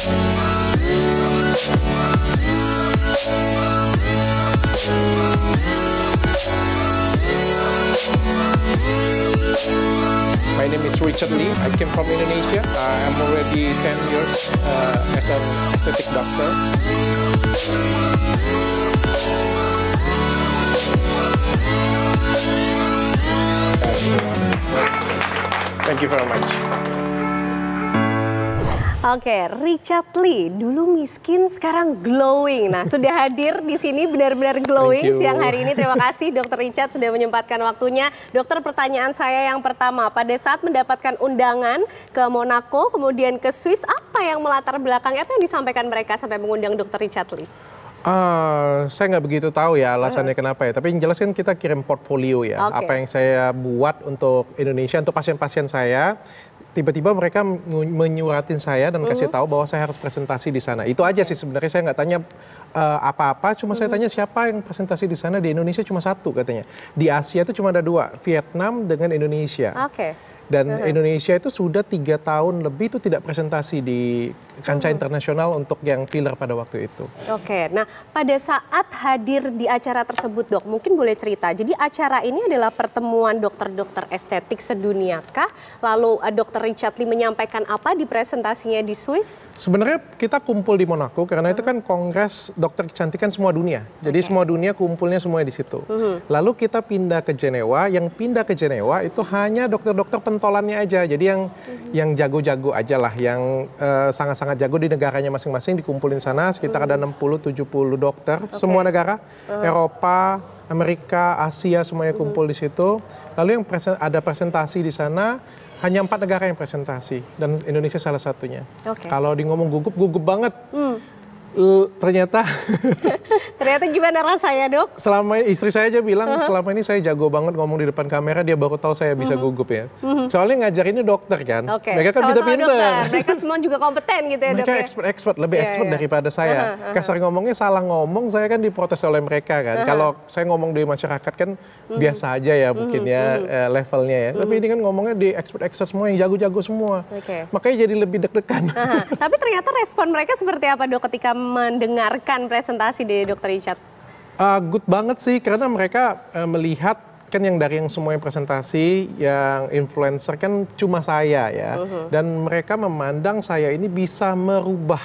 My name is Richard Lee. I came from Indonesia. I'm already 10 years as an aesthetic doctor. Thank you very much. Oke, Richard Lee dulu miskin, sekarang glowing. Nah, sudah hadir di sini benar-benar glowing siang hari ini. Terima kasih Dr. Richard sudah menyempatkan waktunya. Dokter, pertanyaan saya yang pertama, pada saat mendapatkan undangan ke Monaco, kemudian ke Swiss, apa yang melatar belakangnya, apa yang disampaikan mereka sampai mengundang Dr. Richard Lee? Saya nggak begitu tahu ya alasannya kenapa ya. Tapi yang jelas kan kita kirim portfolio ya. Okay. Apa yang saya buat untuk Indonesia, untuk pasien-pasien saya. Tiba-tiba mereka menyuratin saya dan kasih tahu bahwa saya harus presentasi di sana. Itu aja sih sebenarnya, saya nggak tanya apa-apa, cuma saya tanya siapa yang presentasi di sana. Di Indonesia cuma satu katanya. Di Asia itu cuma ada dua, Vietnam dengan Indonesia. Oke. Dan Indonesia itu sudah 3 tahun lebih itu tidak presentasi di kancah internasional untuk yang filler pada waktu itu. Oke, nah pada saat hadir di acara tersebut dok, mungkin boleh cerita. Jadi acara ini adalah pertemuan dokter-dokter estetik sedunia kah? Lalu Dr. Richard Lee menyampaikan apa di presentasinya di Swiss? Sebenarnya kita kumpul di Monaco karena itu kan kongres dokter kecantikan semua dunia. Jadi semua dunia kumpulnya semua di situ. Lalu kita pindah ke Jenewa, yang pindah ke Jenewa itu hanya dokter-dokter pentolannya aja. Jadi yang jago-jago aja lah, yang sangat-sangat jago di negaranya masing-masing dikumpulin sana. Sekitar ada 60-70 dokter, semua negara, Eropa, Amerika, Asia semuanya kumpul di situ. Lalu yang ada presentasi di sana hanya 4 negara yang presentasi dan Indonesia salah satunya. Kalau di ngomong gugup banget. Ternyata gimana rasanya dok? Selama istri saya aja bilang selama ini saya jago banget ngomong di depan kamera, dia baru tahu saya bisa gugup ya. Soalnya ngajar ini dokter kan, mereka kan pinter-pinter. Mereka semua juga kompeten gitu ya dok. Mereka expert, lebih expert daripada saya. Kasar ngomongnya salah ngomong, saya kan diprotes oleh mereka kan. Kalau saya ngomong di masyarakat kan biasa aja ya mungkin ya levelnya ya. Tapi ini kan ngomongnya di expert semua yang jago-jago semua. Makanya jadi lebih deg-degan. Tapi ternyata respon mereka seperti apa dok ketika mendengarkan presentasi dari Dr. Richard? Good banget sih, karena mereka melihat kan yang dari yang semua yang presentasi, yang influencer kan cuma saya ya. Dan mereka memandang saya ini bisa merubah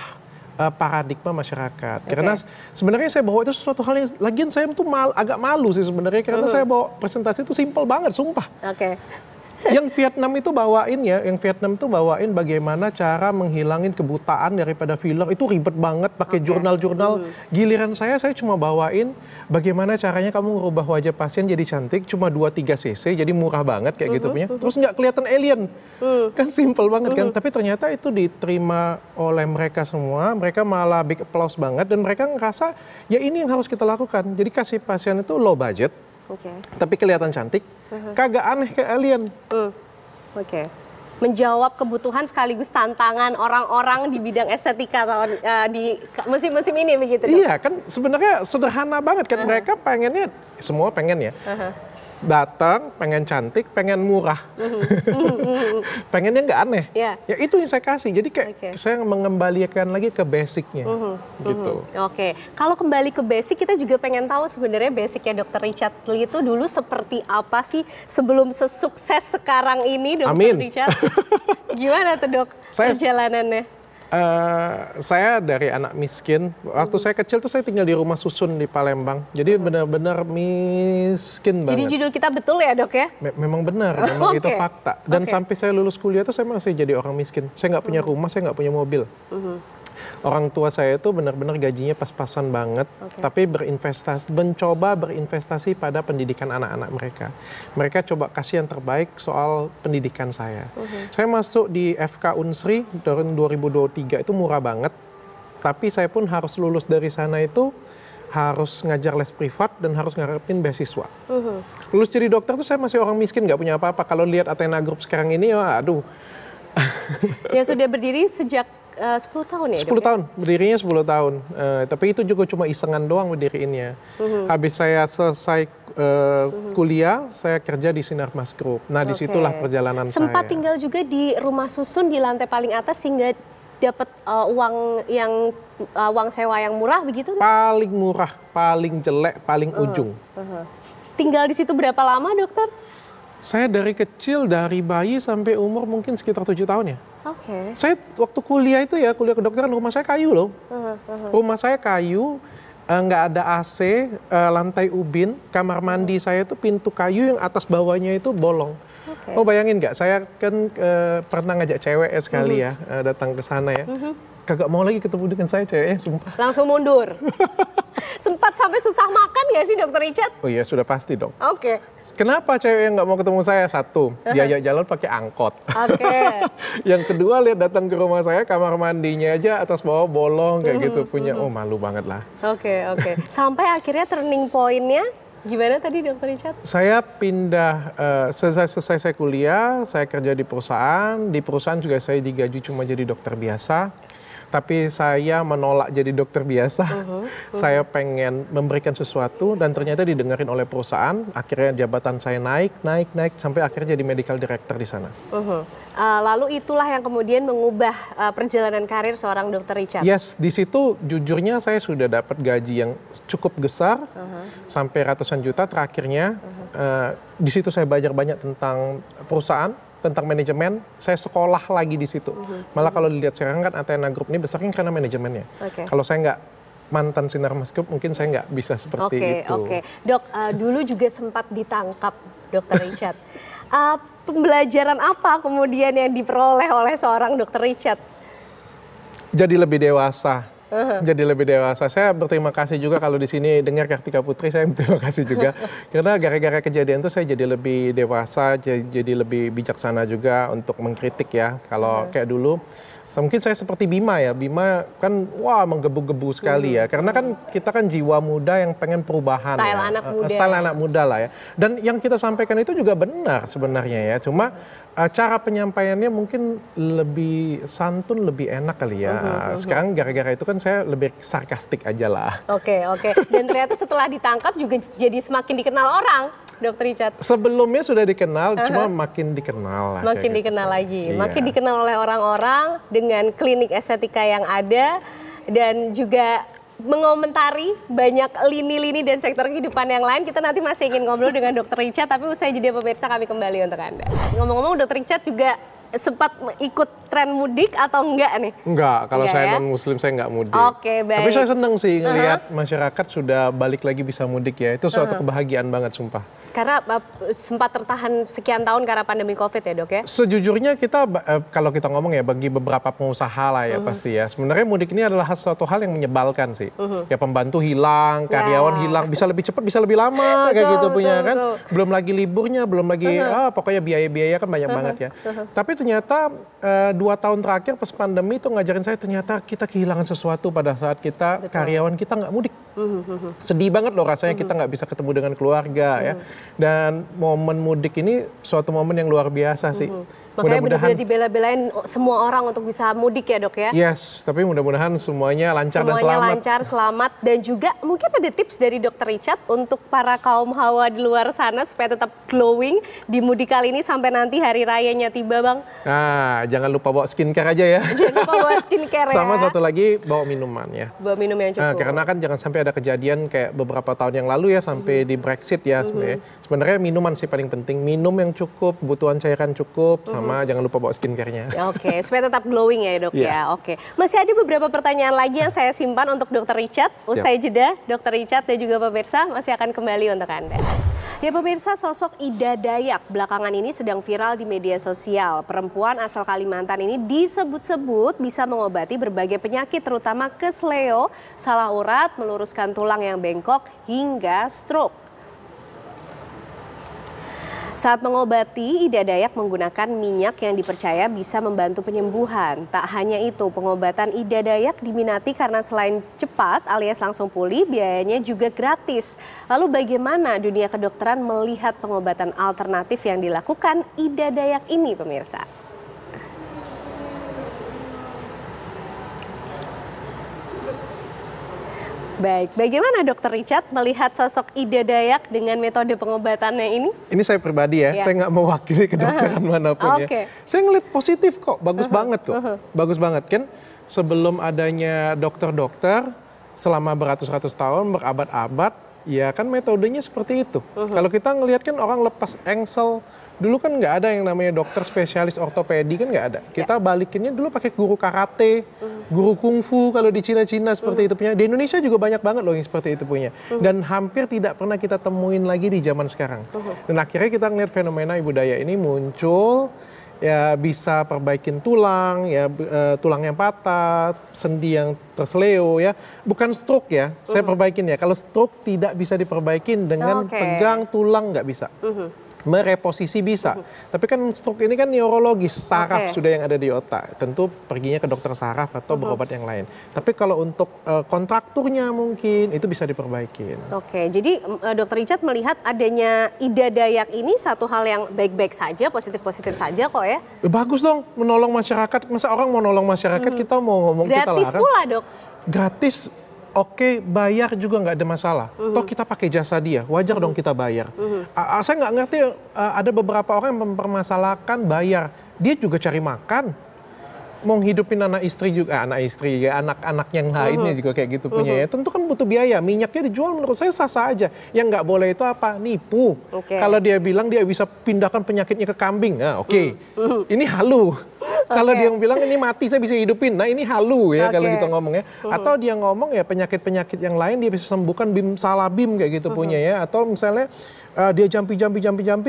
paradigma masyarakat. Karena sebenarnya saya bawa itu sesuatu hal yang, lagian saya tuh agak malu sih sebenarnya, karena saya bawa presentasi itu simpel banget, sumpah. Yang Vietnam itu bawain bagaimana cara menghilangin kebutaan daripada filler, itu ribet banget pakai jurnal-jurnal. Giliran saya cuma bawain bagaimana caranya kamu merubah wajah pasien jadi cantik cuma 2-3 cc, jadi murah banget kayak gitu punya. Terus nggak kelihatan alien. Kan simple banget kan. Tapi ternyata itu diterima oleh mereka semua, mereka malah big applause banget dan mereka ngerasa ya ini yang harus kita lakukan. Jadi kasih pasien itu low budget. Tapi kelihatan cantik, kagak aneh kayak alien. Menjawab kebutuhan sekaligus tantangan orang-orang di bidang estetika di musim-musim ini begitu dok? Iya kan sebenarnya sederhana banget kan, mereka pengennya, semua pengen ya. Datang, pengen cantik, pengen murah. Pengennya nggak aneh. Ya itu yang saya kasih. Jadi kayak saya mengembalikan lagi ke basicnya. Gitu. Kalau kembali ke basic, kita juga pengen tahu sebenarnya basicnya Dr. Richard Lee itu dulu seperti apa sih sebelum sesukses sekarang ini Dr. Richard? Gimana tuh dok perjalanannya? Saya dari anak miskin. Waktu saya kecil tuh saya tinggal di rumah susun di Palembang. Jadi benar-benar miskin banget. Jadi judul kita betul ya dok ya? Memang benar, memang itu fakta. Dan sampai saya lulus kuliah tuh saya masih jadi orang miskin. Saya nggak punya rumah, saya nggak punya mobil. Orang tua saya itu benar-benar gajinya pas-pasan banget, tapi mencoba berinvestasi pada pendidikan anak-anak mereka. Mereka coba kasih yang terbaik soal pendidikan saya. Saya masuk di FK Unsri tahun 2023 itu murah banget, tapi saya pun harus lulus dari sana itu harus ngajar les privat dan harus ngarepin beasiswa. Lulus jadi dokter tuh saya masih orang miskin, nggak punya apa-apa. Kalau lihat Athena Group sekarang ini, aduh. Ya sudah berdiri sejak 10 tahun ya? 10 tahun, berdirinya 10 tahun. Tapi itu juga cuma isengan doang berdiriinnya. Habis saya selesai kuliah, saya kerja di Sinarmas Group. Nah disitulah perjalanan saya. Sempat tinggal juga di rumah susun di lantai paling atas hingga dapat uang sewa yang murah begitu? Paling murah, paling jelek, paling ujung. Tinggal di situ berapa lama, dokter? Saya dari kecil, dari bayi sampai umur mungkin sekitar 7 tahun ya. Oke. Saya waktu kuliah itu ya, kuliah kedokteran, rumah saya kayu loh. Rumah saya kayu, nggak ada AC, lantai ubin, kamar mandi saya itu pintu kayu yang atas bawahnya itu bolong. Oh bayangin nggak, saya kan pernah ngajak cewek ya sekali ya, datang ke sana ya. Kagak mau lagi ketemu dengan saya ceweknya, sumpah. Langsung mundur. Sempat sampai susah makan nggak sih, Dokter Richard? Oh iya, sudah pasti dong. Oke. Kenapa cewek yang nggak mau ketemu saya? Satu, diajak jalan pakai angkot. Oke. Yang kedua, lihat datang ke rumah saya, kamar mandinya aja atas bawah bolong kayak gitu, punya, oh malu banget lah. Oke. Sampai akhirnya turning point-nya gimana tadi, Dokter Richard? Saya pindah, selesai saya kuliah, saya kerja di perusahaan juga saya digaji cuma jadi dokter biasa. Tapi saya menolak jadi dokter biasa. Saya pengen memberikan sesuatu dan ternyata didengarin oleh perusahaan. Akhirnya jabatan saya naik sampai akhirnya jadi medical director di sana. Lalu itulah yang kemudian mengubah perjalanan karir seorang Dokter Richard. Yes, di situ jujurnya saya sudah dapat gaji yang cukup besar sampai ratusan juta. Terakhirnya di situ saya belajar banyak tentang perusahaan, tentang manajemen. Saya sekolah lagi di situ. Malah kalau dilihat sekarang kan Athena Group ini besarnya karena manajemennya. Kalau saya nggak mantan Sinar Mas Group, mungkin saya nggak bisa seperti itu. Dok, dulu juga sempat ditangkap Dokter Richard. Pembelajaran apa kemudian yang diperoleh oleh seorang Dokter Richard? Jadi lebih dewasa. Jadi lebih dewasa. Saya berterima kasih juga kalau di sini dengar Kartika Putri, saya berterima kasih juga. Karena gara-gara kejadian itu saya jadi lebih dewasa, jadi lebih bijaksana juga untuk mengkritik ya. Kalau kayak dulu, mungkin saya seperti Bima ya. Bima kan menggebu-gebu sekali ya. Karena kan kita kan jiwa muda yang pengen perubahan. Style anak muda. Style anak muda lah ya. Dan yang kita sampaikan itu juga benar sebenarnya ya. Cuma cara penyampaiannya mungkin lebih santun, lebih enak kali ya. Sekarang gara-gara itu kan saya lebih sarkastik aja lah. Oke. Dan ternyata setelah ditangkap juga jadi semakin dikenal orang, Dokter Richard. Sebelumnya sudah dikenal, cuma makin dikenal lah. Makin dikenal lagi, Iya. makin dikenal oleh orang-orang dengan klinik estetika yang ada dan juga mengomentari banyak lini-lini dan sektor kehidupan yang lain. Kita nanti masih ingin ngobrol dengan Dokter Richard, tapi usai jeda pemirsa kami kembali untuk Anda. Ngomong-ngomong, Dokter Richard juga sempat ikut tren mudik atau enggak nih? Enggak, kalau saya ya? non-muslim saya enggak mudik. Oke, baik. Tapi saya seneng sih ngelihat masyarakat sudah balik lagi bisa mudik ya. Itu suatu kebahagiaan banget, sumpah. Karena sempat tertahan sekian tahun karena pandemi COVID ya, Dok ya? Sejujurnya kita, kalau kita ngomong ya, bagi beberapa pengusaha lah ya pasti ya. Sebenarnya mudik ini adalah suatu hal yang menyebalkan sih. Ya pembantu hilang, karyawan hilang, bisa lebih cepat, bisa lebih lama kayak gitu punya kan. Belum lagi liburnya, belum lagi pokoknya biaya-biaya kan banyak banget ya. Tapi ternyata 2 tahun terakhir pas pandemi itu ngajarin saya ternyata kita kehilangan sesuatu pada saat kita karyawan kita nggak mudik. Sedih banget loh rasanya kita nggak bisa ketemu dengan keluarga ya. Dan momen mudik ini suatu momen yang luar biasa sih. Makanya benar-benar dibela-belain semua orang untuk bisa mudik ya, Dok ya? Yes, tapi mudah-mudahan semuanya lancar dan selamat. Semuanya lancar, selamat. Dan juga mungkin ada tips dari Dokter Richard untuk para kaum hawa di luar sana supaya tetap glowing di mudik kali ini sampai nanti hari rayanya tiba, Bang. Nah, jangan lupa bawa skincare aja ya. Jangan lupa bawa skincare ya. Sama satu lagi bawa minuman ya. Bawa minum yang cukup. Karena kan jangan sampai ada kejadian kayak beberapa tahun yang lalu ya sampai di Brexit ya sebenarnya. Sebenarnya minuman sih paling penting. Minum yang cukup, kebutuhan cairan cukup, sama jangan lupa bawa skincare-nya. Oke, supaya tetap glowing ya, Dok ya. Oke. Masih ada beberapa pertanyaan lagi yang saya simpan untuk Dokter Richard. Usai jeda, Dokter Richard dan juga pemirsa masih akan kembali untuk Anda. Ya pemirsa, sosok Ida Dayak belakangan ini sedang viral di media sosial. Perempuan asal Kalimantan ini disebut-sebut bisa mengobati berbagai penyakit terutama kesleo, salah urat, meluruskan tulang yang bengkok, hingga stroke. Saat mengobati, Ida Dayak menggunakan minyak yang dipercaya bisa membantu penyembuhan. Tak hanya itu, pengobatan Ida Dayak diminati karena selain cepat alias langsung pulih, biayanya juga gratis. Lalu bagaimana dunia kedokteran melihat pengobatan alternatif yang dilakukan Ida Dayak ini, pemirsa? Baik, bagaimana Dokter Richard melihat sosok Ida Dayak dengan metode pengobatannya ini? Ini saya pribadi ya, saya nggak mewakili kedokteran manapun ya. Saya ngeliat positif kok, bagus banget kok. Bagus banget kan. sebelum adanya dokter-dokter selama beratus-ratus tahun, berabad-abad, ya kan metodenya seperti itu. Kalau kita ngelihat kan orang lepas engsel, dulu kan nggak ada yang namanya dokter spesialis ortopedi, kan nggak ada. Kita balikinnya dulu pakai guru karate, guru kungfu kalau di Cina-Cina seperti itu punya. Di Indonesia juga banyak banget loh yang seperti itu punya. Dan hampir tidak pernah kita temuin lagi di zaman sekarang. Dan akhirnya kita ngeliat fenomena ibu daya ini muncul, ya bisa perbaikin tulang, ya tulang yang patah, sendi yang terseleo ya. Bukan stroke ya, saya perbaikin ya. Kalau stroke tidak bisa diperbaikin dengan pegang tulang, nggak bisa. Mereposisi bisa, tapi kan stroke ini kan neurologis, saraf sudah yang ada di otak. Tentu perginya ke dokter saraf atau berobat yang lain. Tapi kalau untuk kontrakturnya mungkin itu bisa diperbaikin. Oke, jadi Dokter Richard melihat adanya Ida Dayak ini satu hal yang baik-baik saja, positif-positif saja kok ya. Bagus dong menolong masyarakat. Masa orang mau nolong masyarakat kita mau ngomong gratis kita larang? Gratis pula dok? Gratis. Oke, bayar juga nggak ada masalah. Toh kita pakai jasa dia, wajar dong kita bayar. Saya nggak ngerti, ada beberapa orang yang mempermasalahkan bayar. Dia juga cari makan. Mau hidupin anak istri juga, anak-anak yang lainnya juga kayak gitu punya ya. Tentu kan butuh biaya, minyaknya dijual menurut saya sah-sah aja. Yang nggak boleh itu apa? Nipu. Kalau dia bilang dia bisa pindahkan penyakitnya ke kambing, nah ini halu. Kalau dia bilang ini mati saya bisa hidupin, nah ini halu ya kalau kita ngomong ya. Atau dia ngomong ya penyakit-penyakit yang lain dia bisa sembuhkan bim salabim kayak gitu punya ya. Atau misalnya dia jampi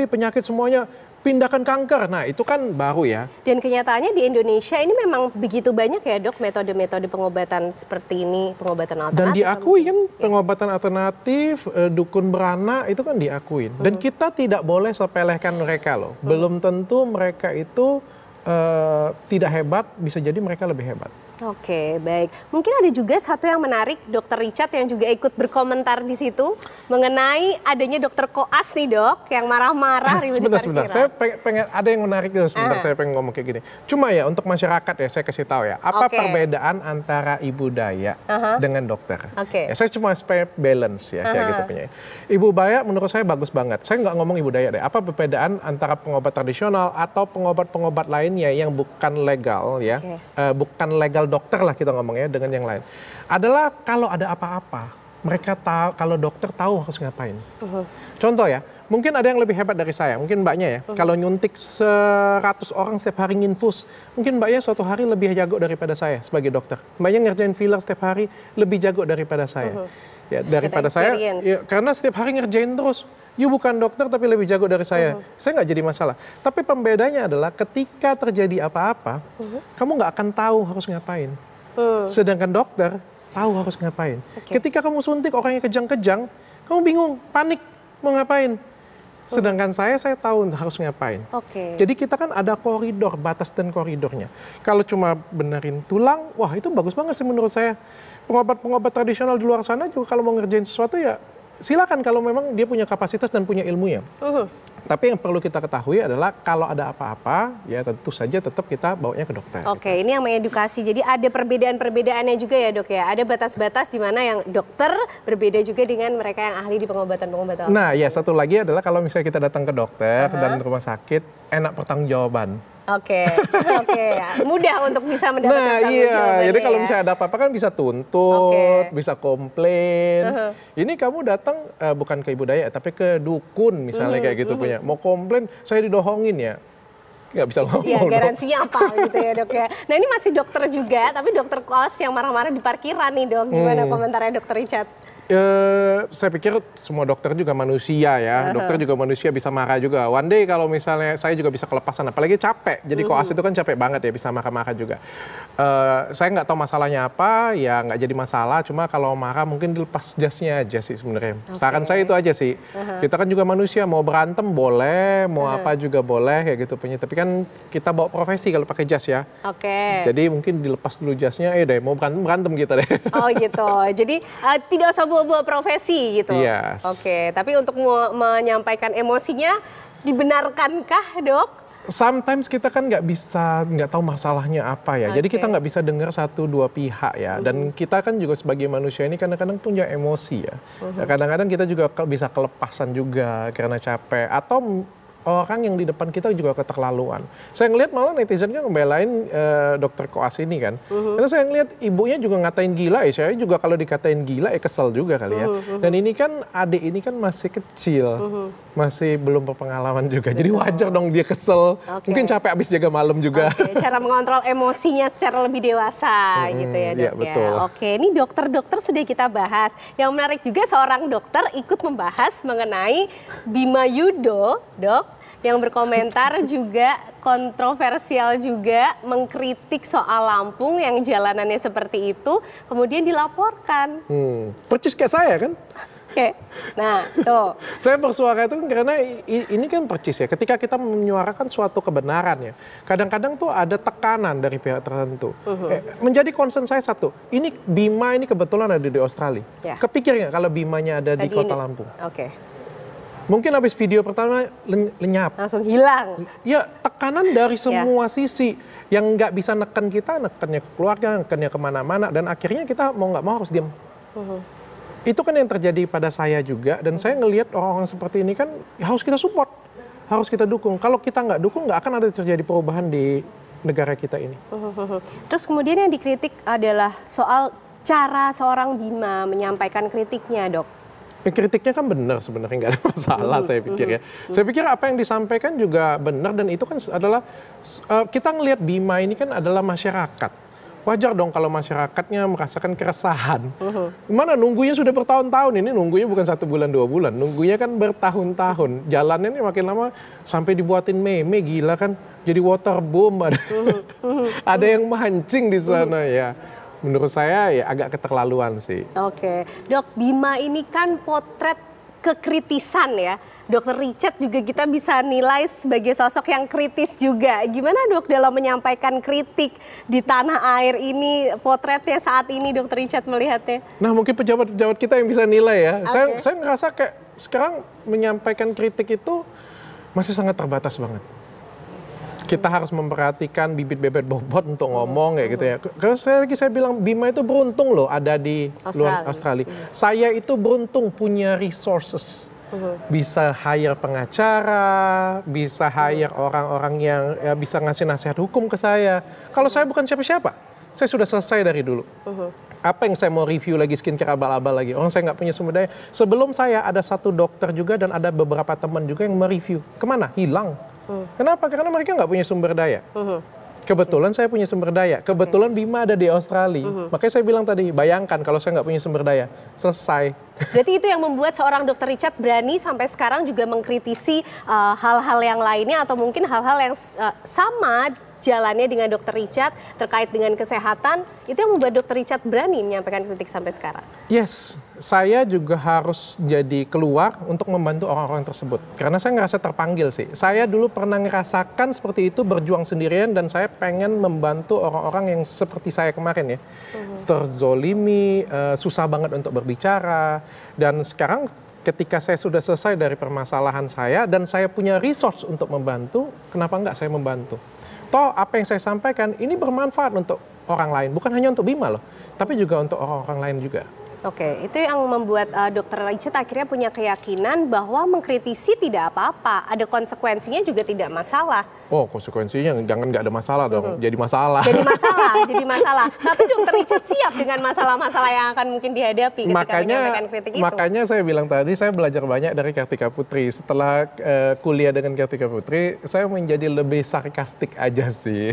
penyakit semuanya pindahkan kanker. Nah itu kan baru ya. Dan kenyataannya di Indonesia ini memang begitu banyak ya dok metode-metode pengobatan seperti ini, pengobatan alternatif. Dan diakui kan pengobatan alternatif, dukun beranak itu kan diakuin. Dan kita tidak boleh sepelehkan mereka loh. Belum tentu mereka itu tidak hebat, bisa jadi mereka lebih hebat. Oke, baik. Mungkin ada juga satu yang menarik, Dokter Richard yang juga ikut berkomentar di situ mengenai adanya Dokter Koas nih dok, yang marah-marah. Sebentar. Saya pengen ada yang menarik dulu sebentar. Saya pengen ngomong kayak gini. Cuma ya untuk masyarakat ya saya kasih tahu ya. Apa perbedaan antara ibu daya dengan dokter? Ya, saya cuma supaya balance ya kayak gitu punya. Ibu daya menurut saya bagus banget. Saya nggak ngomong ibu daya deh. Apa perbedaan antara pengobat tradisional atau pengobat-pengobat lainnya yang bukan legal ya, bukan legal dokter lah kita ngomongnya dengan yang lain. Adalah kalau ada apa-apa, mereka tahu, kalau dokter tahu harus ngapain. Contoh ya, mungkin ada yang lebih hebat dari saya, mungkin mbaknya ya. Kalau nyuntik 100 orang setiap hari nginfus, mungkin mbaknya suatu hari lebih jago daripada saya sebagai dokter. Mbaknya ngerjain filler setiap hari lebih jago daripada saya. Ya, daripada saya, ya, karena setiap hari ngerjain terus. You bukan dokter tapi lebih jago dari saya. Saya nggak jadi masalah. Tapi pembedanya adalah ketika terjadi apa-apa, kamu nggak akan tahu harus ngapain. Sedangkan dokter tahu harus ngapain. Ketika kamu suntik orangnya kejang-kejang, kamu bingung, panik, mau ngapain. Sedangkan saya tahu harus ngapain. Jadi kita kan ada koridor, batas dan koridornya. Kalau cuma benerin tulang, wah itu bagus banget sih menurut saya. Pengobat-pengobat tradisional di luar sana juga kalau mau ngerjain sesuatu ya silakan kalau memang dia punya kapasitas dan punya ilmunya. Tapi yang perlu kita ketahui adalah kalau ada apa-apa, ya tentu saja tetap kita bawanya ke dokter. Ini yang mengedukasi. Jadi ada perbedaan-perbedaannya juga ya dok ya. Ada batas-batas di mana yang dokter berbeda juga dengan mereka yang ahli di pengobatan-pengobatan. Nah ya satu lagi adalah kalau misalnya kita datang ke dokter dan rumah sakit, enak pertanggungjawaban. Mudah untuk bisa mendapatkan jawabannya. Jadi kalau misalnya ada apa-apa kan bisa tuntut, bisa komplain. Ini kamu datang bukan ke ibu daya, tapi ke dukun misalnya kayak gitu punya. Mau komplain, saya didohongin ya. Nggak bisa ngomong. Iya, garansinya apa gitu ya dok ya. Nah ini masih dokter juga, tapi dokter kos yang marah-marah di parkiran nih dok. Gimana komentarnya Dokter Richard? Saya pikir semua dokter juga manusia ya. Dokter juga manusia, bisa marah juga. One day kalau misalnya saya juga bisa kelepasan, apalagi capek. Jadi koas itu kan capek banget ya, bisa marah-marah juga. Saya nggak tahu masalahnya apa, ya nggak jadi masalah. Cuma kalau marah mungkin dilepas jasnya aja sih sebenarnya. Saran saya itu aja sih. Kita kan juga manusia, mau berantem boleh, mau apa juga boleh kayak gitu punya. Tapi kan kita bawa profesi kalau pakai jas ya. Jadi mungkin dilepas dulu jasnya, deh mau berantem kita deh. Jadi tidak usah buat profesi gitu. Tapi untuk menyampaikan emosinya dibenarkankah dok? Sometimes kita kan nggak tahu masalahnya apa ya. Jadi kita nggak bisa dengar satu dua pihak ya. Dan kita kan juga sebagai manusia ini kadang-kadang punya emosi ya. Kadang-kadang kita juga bisa kelepasan juga karena capek. Atau orang yang di depan kita juga keterlaluan. Saya ngelihat malah netizen kan ngebelain dokter koas ini kan. Karena saya ngelihat ibunya juga ngatain gila, saya juga kalau dikatain gila kesel juga kali ya. Dan ini kan adik ini kan masih kecil, masih belum berpengalaman juga. Jadi wajar dong dia kesel. Mungkin capek abis jaga malam juga. Cara mengontrol emosinya secara lebih dewasa gitu ya dok. Ya, betul. Oke, ini dokter-dokter sudah kita bahas. Yang menarik juga seorang dokter ikut membahas mengenai Bima Yudho, dok. Yang berkomentar juga kontroversial juga mengkritik soal Lampung yang jalanannya seperti itu, kemudian dilaporkan. Percis kayak saya kan? Oke, nah tuh. Saya bersuara itu karena ini kan percis ya, ketika kita menyuarakan suatu kebenaran ya, kadang-kadang tuh ada tekanan dari pihak tertentu. Menjadi concern saya satu, ini Bima ini kebetulan ada di Australia. Ya. Kepikir nggak kalau Bimanya ada di kota Lampung? Oke. Mungkin habis video pertama lenyap. Langsung hilang. Ya, tekanan dari semua sisi. Yang nggak bisa neken kita, nekennya ke keluarga, nekennya kemana-mana. Dan akhirnya kita mau nggak mau harus diam. Itu kan yang terjadi pada saya juga. Dan saya ngelihat orang-orang seperti ini kan harus kita support. Harus kita dukung. Kalau kita nggak dukung, nggak akan ada terjadi perubahan di negara kita ini. Terus kemudian yang dikritik adalah soal cara seorang Bima menyampaikan kritiknya, dok. Kritiknya kan benar sebenarnya, nggak ada masalah saya pikir ya. Saya pikir apa yang disampaikan juga benar dan itu kan adalah kita ngelihat Bima ini kan adalah masyarakat. Wajar dong kalau masyarakatnya merasakan keresahan. Mana nunggunya sudah bertahun-tahun, ini nunggunya bukan 1 bulan 2 bulan, nunggunya kan bertahun-tahun. Jalannya ini makin lama sampai dibuatin meme, gila kan, jadi waterboom ada. Ada yang mancing di sana ya. Menurut saya ya agak keterlaluan sih. Oke, dok, Bima ini kan potret kekritisan ya. Dokter Richard juga kita bisa nilai sebagai sosok yang kritis juga. Gimana dok dalam menyampaikan kritik di tanah air ini, potretnya saat ini Dokter Richard melihatnya? Nah mungkin pejabat-pejabat kita yang bisa nilai ya. Saya ngerasa kayak sekarang menyampaikan kritik itu masih sangat terbatas banget. Kita harus memperhatikan bibit-bibit bobot untuk ngomong kayak gitu ya. Karena saya bilang Bima itu beruntung loh ada di luar Australia. Saya itu beruntung punya resources. Bisa hire pengacara, bisa hire orang-orang yang ya, bisa ngasih nasihat hukum ke saya. Kalau saya bukan siapa-siapa, saya sudah selesai dari dulu. Apa yang saya mau review lagi skincare abal-abal lagi? Orang saya nggak punya sumber daya. Sebelum saya ada satu dokter juga dan ada beberapa teman juga yang mereview. Kemana? Hilang. Kenapa? Karena mereka nggak punya sumber daya. Kebetulan saya punya sumber daya. Kebetulan Bima ada di Australia. Makanya saya bilang tadi, bayangkan kalau saya nggak punya sumber daya. Selesai. Berarti itu yang membuat seorang Dokter Richard berani sampai sekarang juga mengkritisi hal-hal yang lainnya atau mungkin hal-hal yang sama jalannya dengan Dokter Richard terkait dengan kesehatan. Itu yang membuat Dokter Richard berani menyampaikan kritik sampai sekarang. Yes, saya juga harus jadi keluar untuk membantu orang-orang tersebut. Karena saya ngerasa terpanggil sih. Saya dulu pernah ngerasakan seperti itu, berjuang sendirian, dan saya pengen membantu orang-orang yang seperti saya kemarin ya. Terzolimi, susah banget untuk berbicara. Dan sekarang ketika saya sudah selesai dari permasalahan saya, dan saya punya resource untuk membantu, kenapa enggak saya membantu? Toh apa yang saya sampaikan ini bermanfaat untuk orang lain. Bukan hanya untuk Bima loh, tapi juga untuk orang-orang lain juga. Oke, itu yang membuat Dokter Richard akhirnya punya keyakinan bahwa mengkritisi tidak apa-apa, ada konsekuensinya juga tidak masalah. Oh, konsekuensinya jangan nggak ada masalah dong, jadi masalah. Jadi masalah. Tapi Dokter Richard siap dengan masalah-masalah yang akan mungkin dihadapi ketika menyampaikan kritik itu. Makanya saya bilang tadi, saya belajar banyak dari Kartika Putri. Setelah kuliah dengan Kartika Putri, saya menjadi lebih sarkastik aja sih.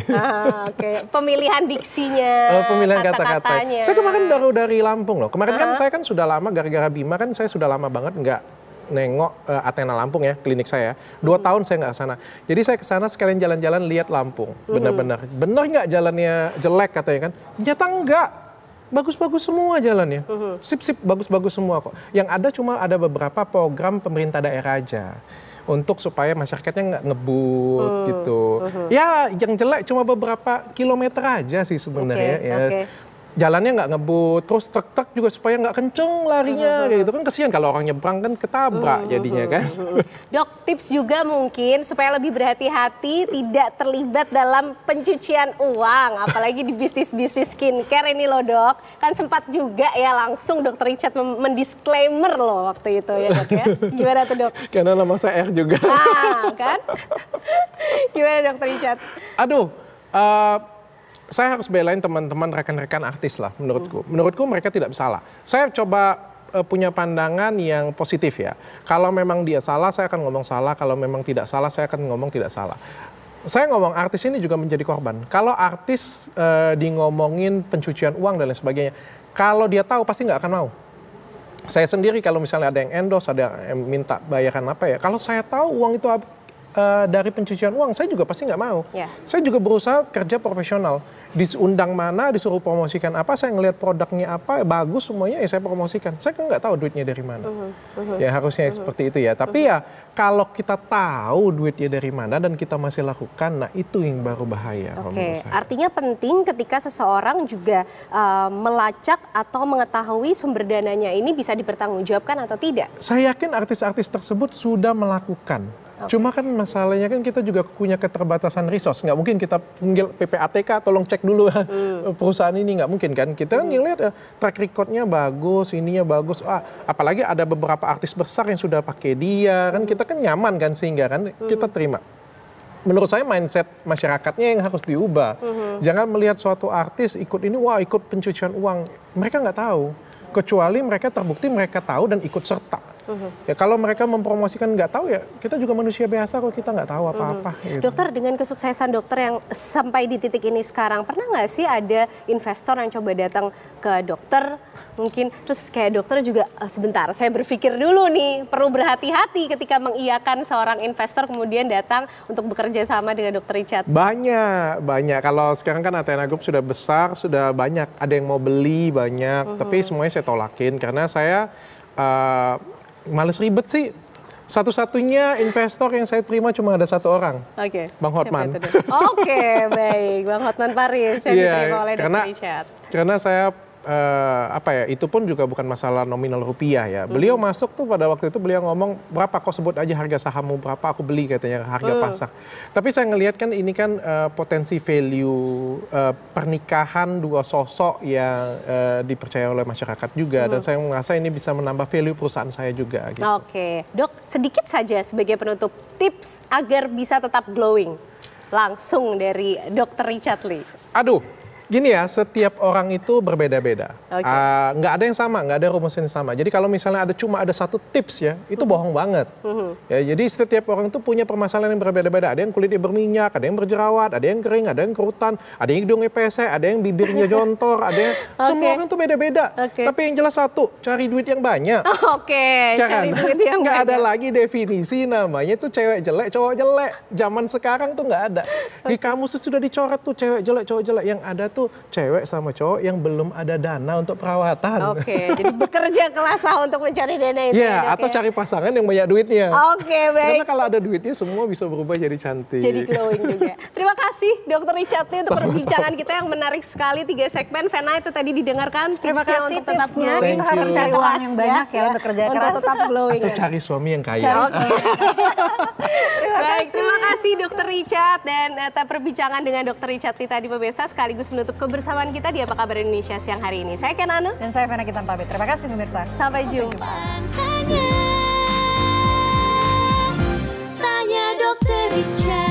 Oke. Pemilihan diksinya, pemilihan kata-katanya. Saya kemarin baru dari Lampung loh. Kemarin kan saya kan sudah lama, gara-gara Bima kan saya sudah lama banget nggak nengok Athena Lampung ya, klinik saya. 2 tahun saya nggak kesana. Jadi saya kesana sekalian jalan-jalan lihat Lampung. Benar-benar. Benar nggak jalannya jelek katanya kan? Ternyata enggak. Bagus-bagus semua jalannya. Sip-sip, bagus-bagus semua kok. Yang ada cuma ada beberapa program pemerintah daerah aja. Untuk supaya masyarakatnya nggak ngebut gitu. Ya yang jelek cuma beberapa kilometer aja sih sebenarnya. jalannya nggak ngebut, terus truk-truk juga supaya nggak kenceng larinya, kayak gitu kan kesian kalau orang nyebrang kan ketabrak jadinya kan. Dok, tips juga mungkin supaya lebih berhati-hati tidak terlibat dalam pencucian uang, apalagi di bisnis-bisnis skincare ini loh dok. Kan sempat juga ya langsung dokter Richard mendisklaimer loh waktu itu ya dok ya. Gimana tuh dok? Karena nama saya R juga. Nah kan, gimana dokter Richard? Aduh, saya harus belain teman-teman rekan-rekan artis lah menurutku. Menurutku mereka tidak salah. Saya coba punya pandangan yang positif ya. Kalau memang dia salah, saya akan ngomong salah. Kalau memang tidak salah, saya akan ngomong tidak salah. Saya ngomong artis ini juga menjadi korban. Kalau artis di ngomongin pencucian uang dan lain sebagainya, kalau dia tahu pasti nggak akan mau. Saya sendiri kalau misalnya ada yang endorse, ada yang minta bayaran apa ya. Kalau saya tahu uang itu dari pencucian uang, saya juga pasti nggak mau. Yeah. Saya juga berusaha kerja profesional. Diundang mana, disuruh promosikan apa, saya ngelihat produknya apa, bagus semuanya, ya saya promosikan. Saya kan nggak tahu duitnya dari mana. Ya harusnya seperti itu ya. Tapi ya kalau kita tahu duitnya dari mana dan kita masih lakukan, nah itu yang baru bahaya. Oke, artinya penting ketika seseorang juga melacak atau mengetahui sumber dananya ini bisa dipertanggungjawabkan atau tidak? Saya yakin artis-artis tersebut sudah melakukan. Cuma kan masalahnya kan kita juga punya keterbatasan resource. Nggak mungkin kita panggil PPATK, tolong cek dulu perusahaan ini, nggak mungkin kan. Kita kan ngeliat track recordnya bagus, ininya bagus. Apalagi ada beberapa artis besar yang sudah pakai dia, kan kita kan nyaman kan sehingga kan kita terima. Menurut saya mindset masyarakatnya yang harus diubah. Jangan melihat suatu artis ikut ini, wah ikut pencucian uang. Mereka nggak tahu. Kecuali mereka terbukti mereka tahu dan ikut serta. Ya kalau mereka mempromosikan nggak tahu ya kita juga manusia biasa kok, kita nggak tahu apa-apa. Gitu. Dokter, dengan kesuksesan dokter yang sampai di titik ini sekarang, pernah nggak sih ada investor yang coba datang ke dokter mungkin terus kayak dokter juga sebentar saya berpikir dulu nih, perlu berhati-hati ketika mengiyakan seorang investor kemudian datang untuk bekerja sama dengan dokter Richard? Banyak. Kalau sekarang kan Athena Group sudah besar, sudah banyak. Ada yang mau beli banyak, tapi semuanya saya tolakin karena saya males ribet sih. Satu-satunya investor yang saya terima cuma ada satu orang. Oke. Bang Hotman. Oke, baik. Bang Hotman Paris yang diterima oleh Dr. Richard. Karena saya itu pun juga bukan masalah nominal rupiah ya. Beliau masuk tuh pada waktu itu beliau ngomong berapa, kok sebut aja harga sahammu berapa, aku beli katanya harga pasar. Tapi saya ngelihat kan ini kan potensi value pernikahan dua sosok yang dipercaya oleh masyarakat juga dan saya merasa ini bisa menambah value perusahaan saya juga. Gitu. Oke, dok sedikit saja sebagai penutup tips agar bisa tetap glowing langsung dari Dr. Richard Lee. Aduh. Gini ya, setiap orang itu berbeda-beda. Nggak ada yang sama, nggak ada rumus yang sama. Jadi kalau misalnya cuma ada satu tips ya, itu bohong banget. Ya, jadi setiap orang itu punya permasalahan yang berbeda-beda. Ada yang kulitnya berminyak, ada yang berjerawat, ada yang kering, ada yang kerutan, ada yang hidungnya pesek, ada yang bibirnya jontor, ada yang semua orang tuh beda-beda. Tapi yang jelas satu, cari duit yang banyak. Cari duit yang banyak. Nggak ada lagi definisi namanya tuh cewek jelek, cowok jelek. Zaman sekarang tuh nggak ada. Di kamus sudah dicoret tuh cewek jelek, cowok jelek. Yang ada tuh cewek sama cowok yang belum ada dana untuk perawatan. Jadi bekerja keras lah untuk mencari dana itu. Ya, atau cari pasangan yang banyak duitnya. Baik. Karena kalau ada duitnya semua bisa berubah jadi cantik. Jadi glowing juga. Terima kasih Dr. Richard Lee untuk perbincangan kita yang menarik sekali. 3 segmen. Vena itu tadi didengarkan. Terima kasih untuk tetap glowing. Kita harus cari uang yang banyak ya untuk kerja keras. Untuk tetap glowing. Atau cari suami yang kaya. Baik, terima kasih Dr. Richard dan perbincangan dengan Dr. Richard Lee tadi pemirsa sekaligus menutup kebersamaan kita di Apa Kabar Indonesia siang hari ini. Saya Ken Anu. Dan saya Vena Kitan pamit. Terima kasih pemirsa. Sampai jumpa. Tanya Dr. Richard.